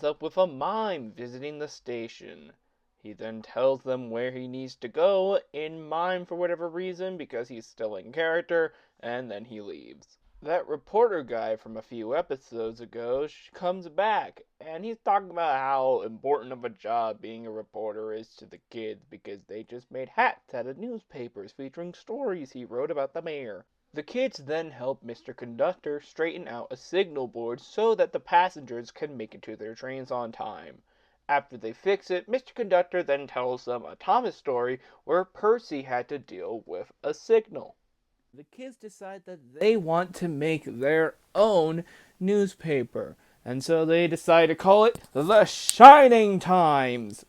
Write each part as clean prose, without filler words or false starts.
up with a mime visiting the station. He then tells them where he needs to go in mime for whatever reason because he's still in character, and then he leaves. That reporter guy from a few episodes ago comes back, and he's talking about how important of a job being a reporter is to the kids because they just made hats out of newspapers featuring stories he wrote about the mayor. The kids then help Mr. Conductor straighten out a signal board so that the passengers can make it to their trains on time. After they fix it, Mr. Conductor then tells them a Thomas story where Percy had to deal with a signal. The kids decide that they want to make their own newspaper, and so they decide to call it the Shining Times.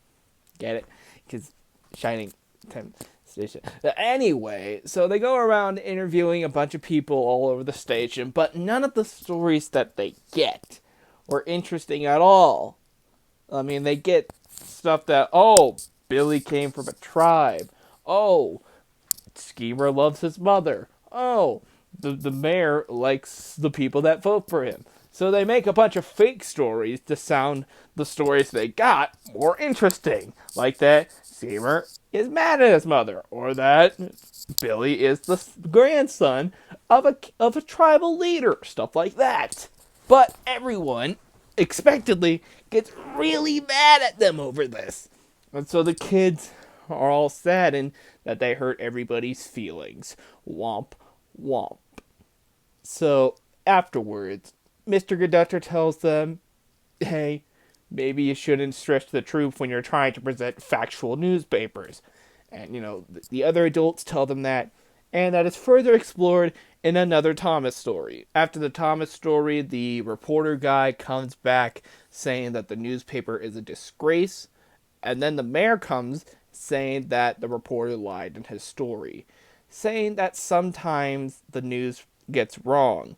Get it? Because Shining Times station. Anyway, so they go around interviewing a bunch of people all over the station, but none of the stories that they get were interesting at all. I mean, they get stuff that, oh, Billy came from a tribe. Oh, Schemer loves his mother. Oh, the mayor likes the people that vote for him. So they make a bunch of fake stories to sound the stories they got more interesting. Like that Schemer is mad at his mother, or that Billy is the grandson of a tribal leader. Stuff like that. But everyone, expectedly, gets really mad at them over this. And so the kids are all saddened that they hurt everybody's feelings. Womp, womp. So afterwards, Mr. Conductor tells them, hey, maybe you shouldn't stretch the truth when you're trying to present factual newspapers. And, the other adults tell them that, and that is further explored in another Thomas story. After the Thomas story, the reporter guy comes back saying that the newspaper is a disgrace, and then the mayor comes saying that the reporter lied in his story, saying that sometimes the news gets wrong,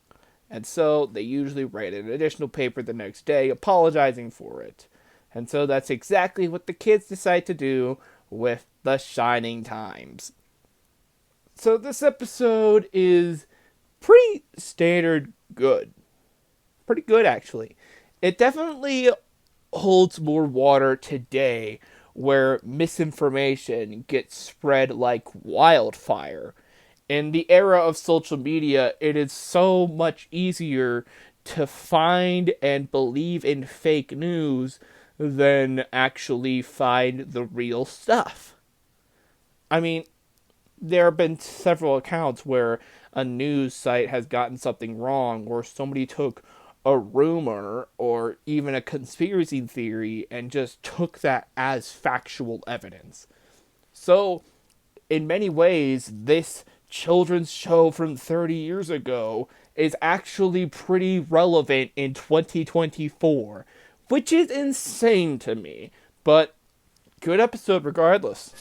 and so they usually write an additional paper the next day apologizing for it. And so that's exactly what the kids decide to do with the Shining Times. So this episode is pretty standard good. Pretty good, actually. It definitely holds more water today, where misinformation gets spread like wildfire. In the era of social media, it is so much easier to find and believe in fake news than actually find the real stuff. I mean, there have been several accounts where a news site has gotten something wrong, or somebody took a rumor or even a conspiracy theory and just took that as factual evidence. So, in many ways, this children's show from 30 years ago is actually pretty relevant in 2024, which is insane to me, but good episode regardless.